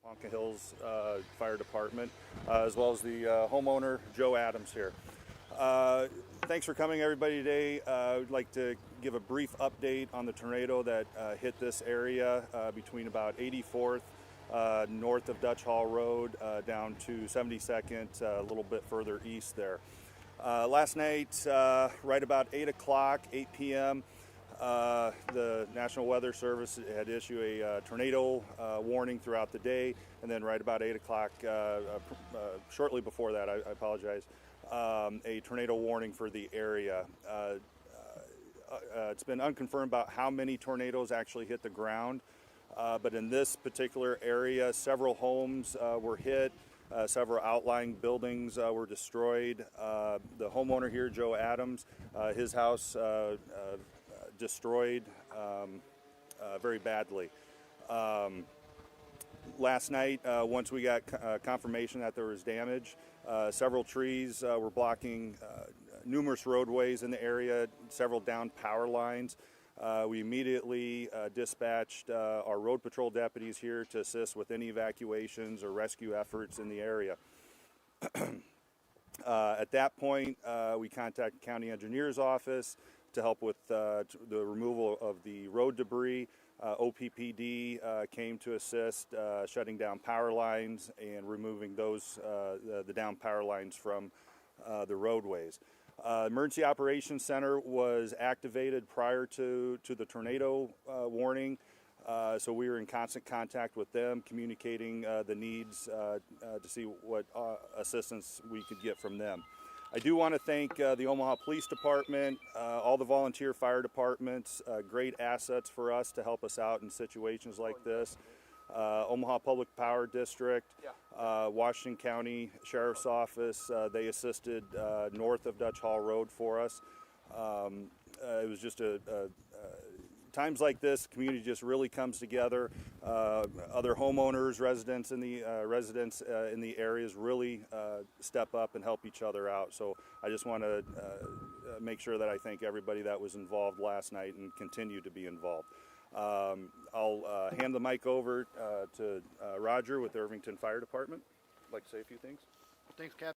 Ponca Hills Fire Department, as well as the homeowner, Joe Adams here. Thanks for coming, everybody, today. I'd like to give a brief update on the tornado that hit this area between about 84th north of Dutch Hall Road down to 72nd, a little bit further east there. Last night, right about 8 o'clock, 8 p.m., the National Weather Service had issued a tornado warning throughout the day, and then right about 8 o'clock, shortly before that, I apologize, a tornado warning for the area. It's been unconfirmed about how many tornadoes actually hit the ground, but in this particular area, several homes were hit. Several outlying buildings were destroyed. The homeowner here, Joe Adams, his house destroyed very badly. Last night, once we got confirmation that there was damage, several trees were blocking numerous roadways in the area, several downed power lines. We immediately dispatched our road patrol deputies here to assist with any evacuations or rescue efforts in the area. At that point, we contacted the county engineer's office to help with the removal of the road debris. OPPD came to assist, shutting down power lines and removing those the down power lines from the roadways. Emergency Operations Center was activated prior to the tornado warning, so we were in constant contact with them, communicating the needs to see what assistance we could get from them. I do want to thank the Omaha Police Department, all the volunteer fire departments, great assets for us to help us out in situations like this. Omaha Public Power District, Washington County Sheriff's Office, they assisted north of Dutch Hall Road for us. It was just times like this, community just really comes together. Other homeowners, residents in the areas really step up and help each other out. So I just want to make sure that I thank everybody that was involved last night and continue to be involved. I'll hand the mic over to Roger with the Irvington Fire Department. I'd like to say a few things. Thanks, Captain.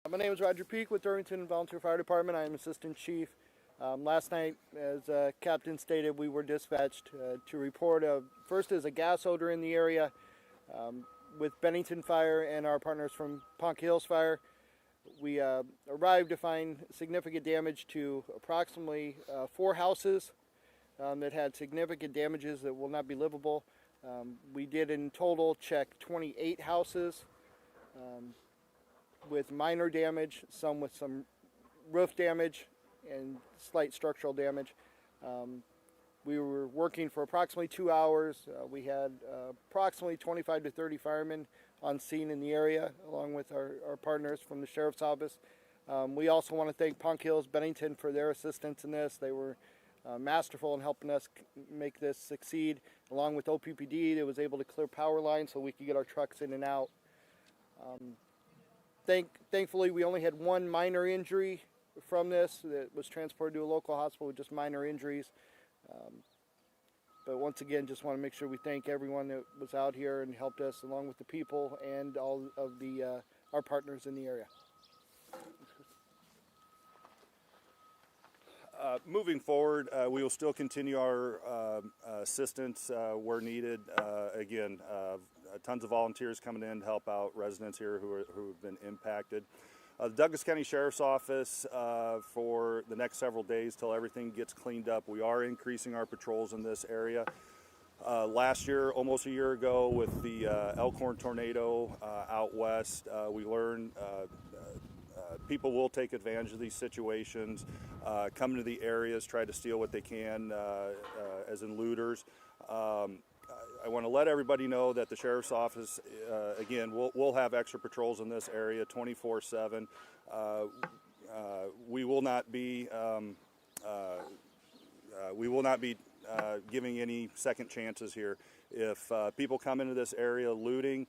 My name is Roger Peak with the Irvington Volunteer Fire Department. I am Assistant Chief. Last night, as Captain stated, we were dispatched to report first as a gas odor in the area with Bennington Fire and our partners from Ponca Hills Fire. We arrived to find significant damage to approximately 4 houses that had significant damages that will not be livable. We did in total check 28 houses with minor damage, some with some roof damage and slight structural damage. We were working for approximately 2 hours. We had approximately 25 to 30 firemen on scene in the area, along with our partners from the Sheriff's Office. We also want to thank Ponca Hills Bennington for their assistance in this. They were masterful in helping us make this succeed, along with OPPD that was able to clear power lines so we could get our trucks in and out. Thankfully, we only had one minor injury from this that was transported to a local hospital with just minor injuries. But once again, just want to make sure we thank everyone that was out here and helped us, along with the people and all of our partners in the area. Moving forward, we will still continue our assistance where needed. Again, tons of volunteers coming in to help out residents here who have been impacted. The Douglas County Sheriff's Office, for the next several days till everything gets cleaned up, we are increasing our patrols in this area. Last year, almost a year ago, with the Elkhorn tornado out west, we learned people will take advantage of these situations, come into the areas, try to steal what they can, as in looters. I want to let everybody know that the Sheriff's Office, again, we'll have extra patrols in this area 24/7. We will not be giving any second chances here. If people come into this area looting,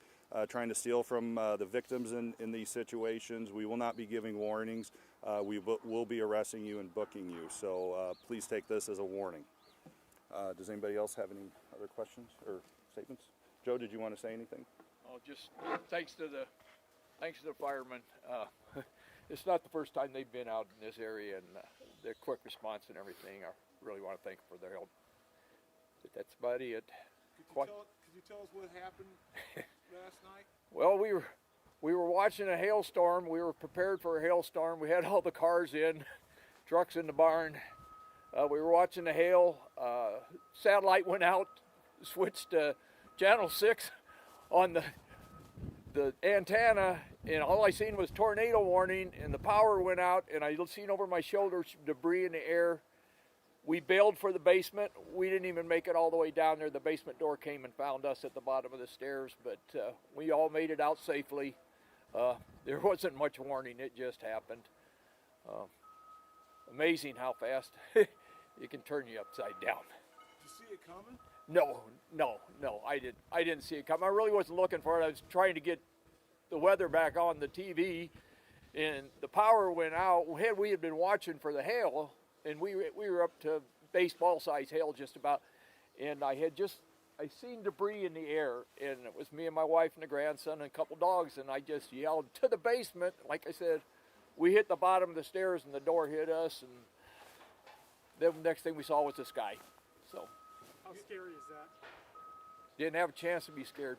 trying to steal from the victims in these situations, we will not be giving warnings. We will be arresting you and booking you. So please take this as a warning. Does anybody else have any other questions or statements? Joe, did you want to say anything? Oh, just thanks to the firemen. It's not the first time they've been out in this area, and their quick response and everything. I really want to thank them for their help. But that's about it. Could you tell us what happened last night? Well, we were watching a hailstorm. We were prepared for a hailstorm. We had all the cars in, trucks in the barn. We were watching the hail. Satellite went out, switched to channel 6 on the antenna, and all I seen was tornado warning, and the power went out, and I seen over my shoulder debris in the air. We bailed for the basement. We didn't even make it all the way down there. The basement door came and found us at the bottom of the stairs, but we all made it out safely. There wasn't much warning. It just happened. Amazing how fast it can turn you upside down. Did you see it coming? No, I didn't see it come. I really wasn't looking for it. I was trying to get the weather back on the TV, and the power went out. We had been watching for the hail, and we were up to baseball size hail just about, and I seen debris in the air, and it was me and my wife and the grandson and a couple dogs, and I just yelled to the basement. Like I said, we hit the bottom of the stairs, and the door hit us, and then the next thing we saw was the sky. So. How scary is that? Didn't have a chance to be scared.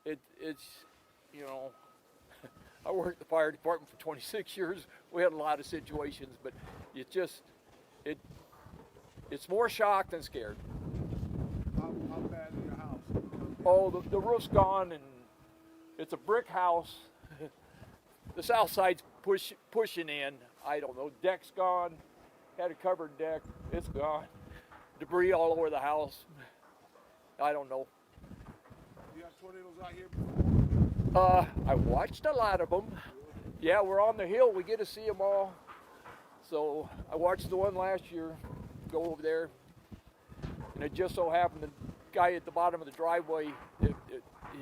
It's, you know, I worked at the fire department for 26 years. We had a lot of situations, but it's more shocked than scared. How bad is your house? Oh, the roof's gone, and it's a brick house. The south side's pushing in. I don't know. Deck's gone. Had a covered deck. It's gone. Debris all over the house. I don't know. You have tornadoes out here before? I watched a lot of them. Yeah, we're on the hill. We get to see them all. So I watched the one last year go over there. And it just so happened the guy at the bottom of the driveway,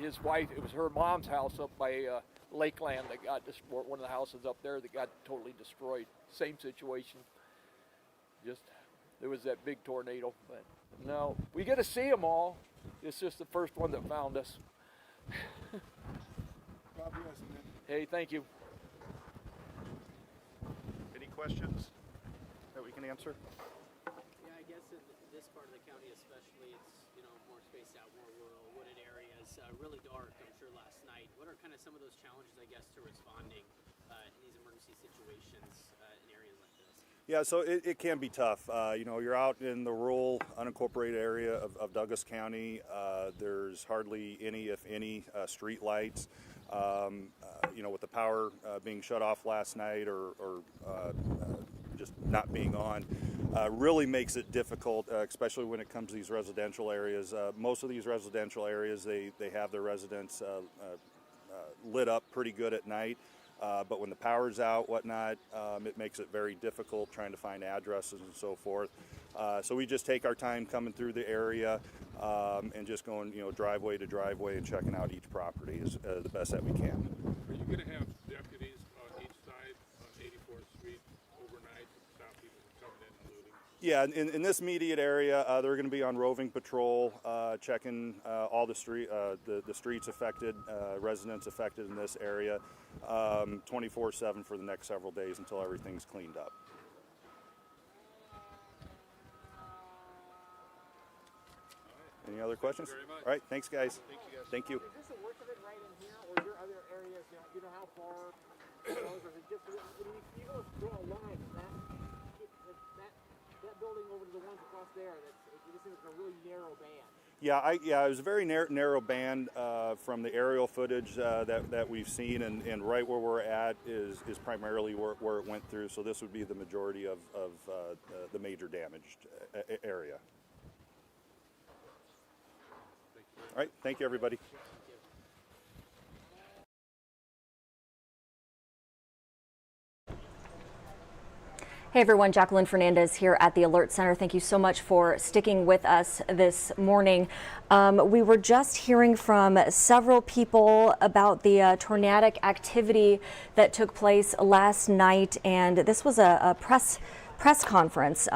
his wife, it was her mom's house up by Lakeland that got destroyed. One of the houses up there that got totally destroyed. Same situation. There was that big tornado, but no, we get to see them all. It's just the first one that found us. God bless, man. Hey, thank you. Any questions that we can answer? Yeah, I guess in this part of the county especially, it's, more spaced out, more rural, wooded areas, really dark, I'm sure, last night. What are kind of some of those challenges, I guess, to responding in these emergency situations in areas like this? Yeah, so it can be tough. You're out in the rural, unincorporated area of Douglas County. There's hardly any, if any, street lights. With the power being shut off last night or just not being on, really makes it difficult, especially when it comes to these residential areas. Most of these residential areas, they have their residents lit up pretty good at night. But when the power's out, whatnot, it makes it very difficult trying to find addresses and so forth. So we just take our time coming through the area and just going, driveway to driveway and checking out each property is the best that we can. Are you going to have deputies on each side on 84th Street overnight to stop people from coming in and looting? Yeah, in this immediate area, they're going to be on roving patrol, checking all the streets affected, residents affected in this area, 24/7 for the next several days until everything's cleaned up. Any other questions? Thank you very much. All right, thanks, guys. Thank you. Is this the worst of it right in here, or is there other areas? How far it goes, or is it just when you go draw a line that building over to the ones across there? It just seems like a really narrow band. Yeah, it was a very narrow band from the aerial footage that we've seen, and right where we're at is primarily where it went through. So this would be the majority of the major damaged area. All right, thank you, everybody. Hey everyone, Jacqueline Fernandez here at the Alert Center. Thank you so much for sticking with us this morning. We were just hearing from several people about the tornadic activity that took place last night, and this was a press press conference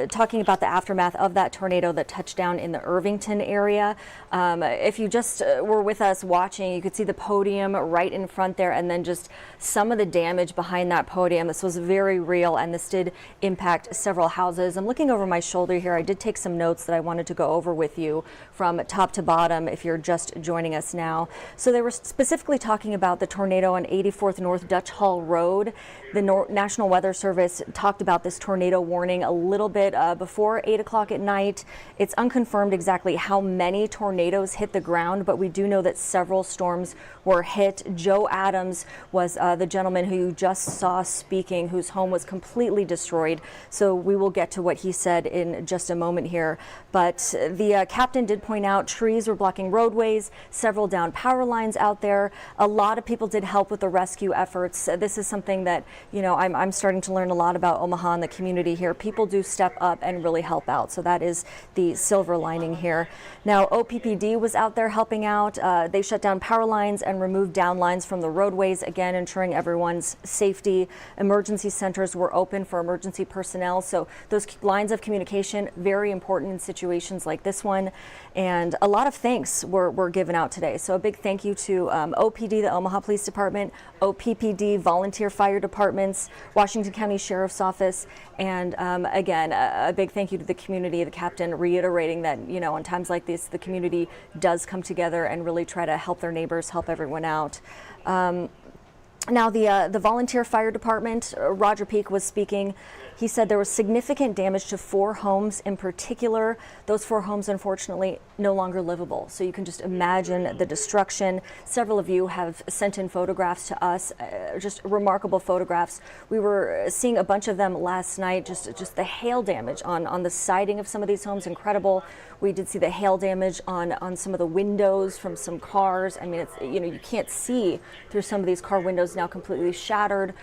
talking about the aftermath of that tornado that touched down in the Irvington area. If you just were with us watching, you could see the podium right in front there, and then just some of the damage behind that podium. This was very real, and this did impact several houses. I'm looking over my shoulder here. I did take some notes that I wanted to go over with you from top to bottom if you're just joining us now. So they were specifically talking about the tornado on 84th North Dutch Hall Road. The National Weather Service talked about this tornado warning a little bit before 8 o'clock at night. It's unconfirmed exactly how many tornadoes hit the ground, but we do know that several storms were hit. Joe Adams was the gentleman who you just saw speaking, whose home was completely destroyed. So we will get to what he said in just a moment here. But the captain did point out trees were blocking roadways, several down power lines out there. A lot of people did help with the rescue efforts. This is something that, you know, I'm starting to learn a lot about Omaha and the community here. People do step up and really help out. So that is the silver lining here. Now, OPPD was out there helping out. They shut down power lines and removed down lines from the roadways, again, ensuring everyone's safety. Emergency centers were open for emergency personnel. So those lines of communication, very important in situations like this one. And a lot of thanks were given out today. So a big thank you to OPD, the Omaha Police Department, OPPD, volunteer fire departments, Washington County Sheriff's Office, and again, a big thank you to the community, the captain reiterating that, you know, in times like this, the community does come together and really try to help their neighbors, help everyone out. Now, the volunteer fire department, Roger Peak was speaking. He said there was significant damage to 4 homes in particular. Those 4 homes, unfortunately, no longer livable. So you can just imagine the destruction. Several of you have sent in photographs to us, just remarkable photographs. We were seeing a bunch of them last night, just the hail damage on the siding of some of these homes, incredible. We did see the hail damage on some of the windows from some cars. I mean, it's, you know, you can't see through some of these car windows now, completely shattered.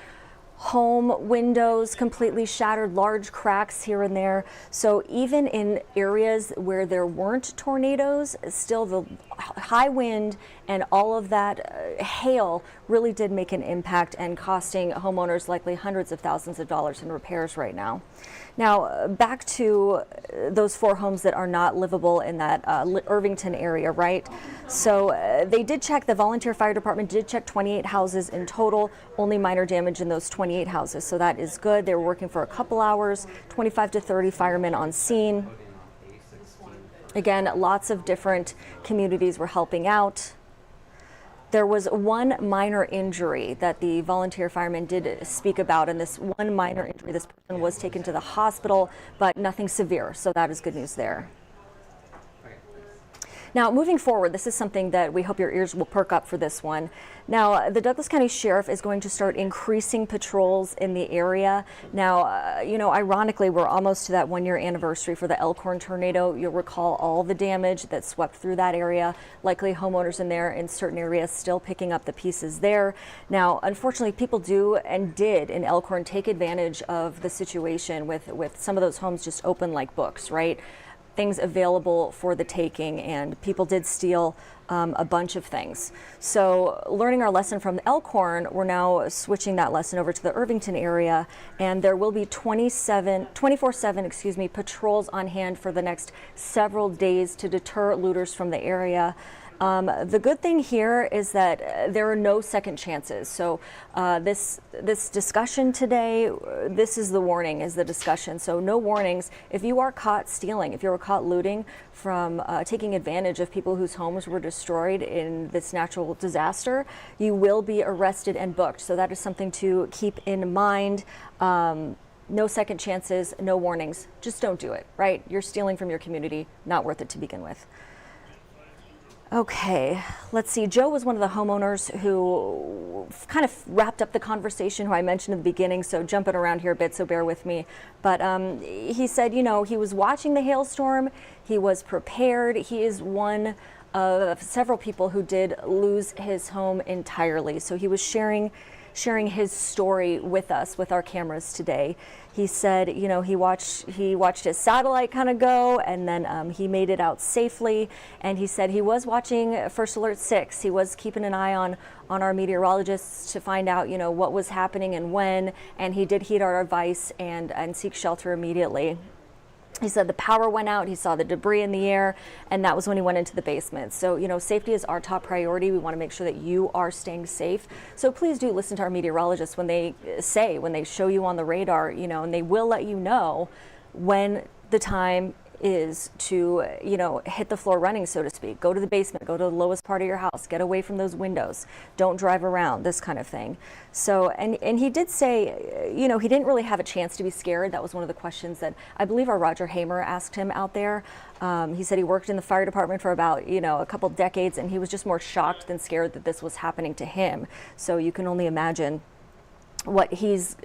Home windows completely shattered, large cracks here and there. So even in areas where there weren't tornadoes, still the high wind and all of that hail really did make an impact and costing homeowners likely hundreds of thousands of dollars in repairs right now. Now, back to those 4 homes that are not livable in that Irvington area, right? So they did check, the volunteer fire department did check 28 houses in total, only minor damage in those 28 houses. So that is good. They were working for a couple hours, 25 to 30 firemen on scene. Again, lots of different communities were helping out. There was one minor injury that the volunteer firemen did speak about, and this one minor injury, this person was taken to the hospital, but nothing severe, so that is good news there. Now, moving forward, this is something that we hope your ears will perk up for this one. Now, the Douglas County Sheriff is going to start increasing patrols in the area. Now, you know, ironically, we're almost to that 1-year anniversary for the Elkhorn tornado. You'll recall all the damage that swept through that area, likely homeowners in there in certain areas still picking up the pieces there. Now, unfortunately, people do and did in Elkhorn take advantage of the situation with some of those homes just open like books, right? Things available for the taking, and people did steal a bunch of things. So learning our lesson from Elkhorn, we're now switching that lesson over to the Irvington area, and there will be 24/7 patrols on hand for the next several days to deter looters from the area. The good thing here is that there are no second chances. So this discussion today, this is the warning, is the discussion. So no warnings. If you are caught stealing, if you were caught looting from taking advantage of people whose homes were destroyed in this natural disaster, you will be arrested and booked. So that is something to keep in mind. No second chances, no warnings. Just don't do it, right? You're stealing from your community, not worth it to begin with. Okay, let's see. Joe was one of the homeowners who kind of wrapped up the conversation, who I mentioned in the beginning, so jumping around here a bit, so bear with me. But he said, you know, he was watching the hailstorm, he was prepared. He is one of several people who did lose his home entirely. So he was sharing sharing his story with us with our cameras today. He said, you know, he watched his satellite kind of go, and then he made it out safely. And he said he was watching First Alert 6. He was keeping an eye on our meteorologists to find out, you know, what was happening and when. And he did heed our advice and seek shelter immediately. He said the power went out, he saw the debris in the air, and that was when he went into the basement. So, you know, safety is our top priority. We want to make sure that you are staying safe. So please do listen to our meteorologists when they show you on the radar, you know, and they will let you know when the time is to, you know, hit the floor running, so to speak. Go to the basement, go to the lowest part of your house, get away from those windows, don't drive around, this kind of thing. So, and he did say, you know, he didn't really have a chance to be scared. That was one of the questions that I believe our Roger Hamer asked him out there. He said he worked in the fire department for about, you know, a couple decades, and he was just more shocked than scared that this was happening to him. So you can only imagine what he's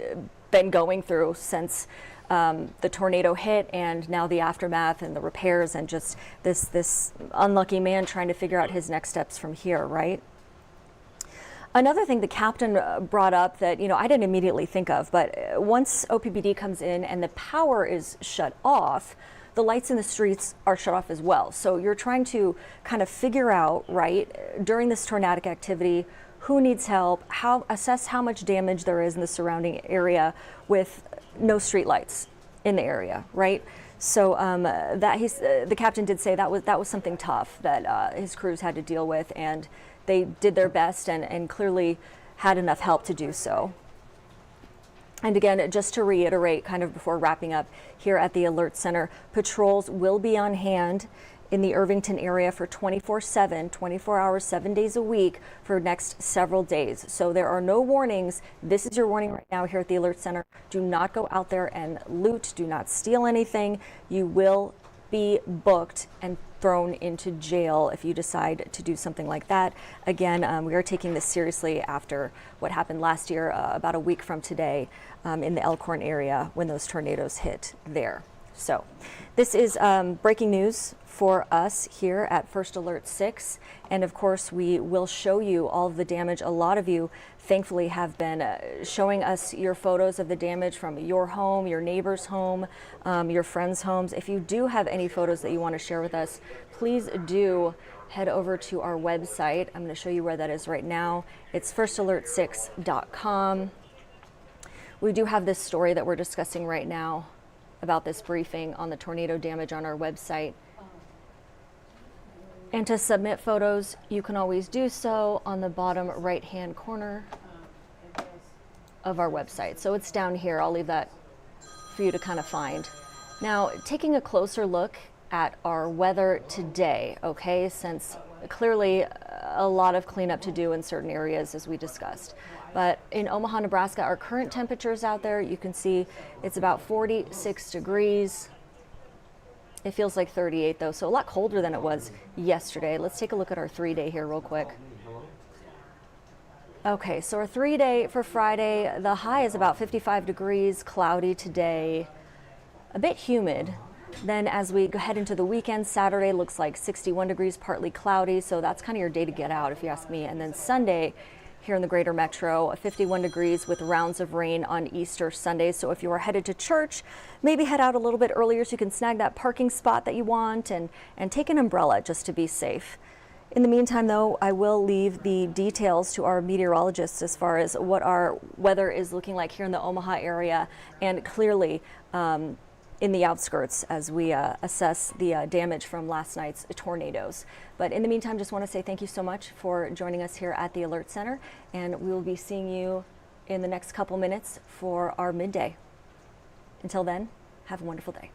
been going through since the tornado hit, and now the aftermath and the repairs, and just this unlucky man trying to figure out his next steps from here, right? Another thing the captain brought up that, you know, I didn't immediately think of, but once OPPD comes in and the power is shut off, the lights in the streets are shut off as well. So you're trying to kind of figure out, right, during this tornadic activity, who needs help, assess how much damage there is in the surrounding area with no street lights in the area, right? So the captain did say that was something tough that his crews had to deal with, and they did their best and clearly had enough help to do so. And again, just to reiterate, kind of before wrapping up here at the Alert Center, patrols will be on hand in the Irvington area for 24/7, 24 hours, 7 days a week for next several days. So there are no warnings. This is your warning right now here at the Alert Center. Do not go out there and loot. Do not steal anything. You will be booked and thrown into jail if you decide to do something like that. Again, we are taking this seriously after what happened last year, about a week from today, in the Elkhorn area when those tornadoes hit there. So this is breaking news for us here at First Alert 6. And of course, we will show you all of the damage. A lot of you, thankfully, have been showing us your photos of the damage from your home, your neighbor's home, your friends' homes. If you do have any photos that you want to share with us, please do head over to our website. I'm going to show you where that is right now. It's firstalert6.com. We do have this story that we're discussing right now about this briefing on the tornado damage on our website. And to submit photos, you can always do so on the bottom right-hand corner of our website. So it's down here. I'll leave that for you to kind of find. Now, taking a closer look at our weather today, okay, since clearly a lot of cleanup to do in certain areas as we discussed. But in Omaha, Nebraska, our current temperatures out there, you can see it's about 46 degrees. It feels like 38 though, so a lot colder than it was yesterday. Let's take a look at our 3-day here real quick. Okay, so our 3-day for Friday, the high is about 55 degrees, cloudy today, a bit humid. Then as we head into the weekend, Saturday looks like 61 degrees, partly cloudy, so that's kind of your day to get out if you ask me. And then Sunday, here in the greater metro, 51 degrees with rounds of rain on Easter Sunday. So if you are headed to church, maybe head out a little bit earlier so you can snag that parking spot that you want, and take an umbrella just to be safe. In the meantime, though, I will leave the details to our meteorologists as far as what our weather is looking like here in the Omaha area, and clearly in the outskirts as we assess the damage from last night's tornadoes. But in the meantime, just want to say thank you so much for joining us here at the Alert Center, and we will be seeing you in the next couple minutes for our midday. Until then, have a wonderful day.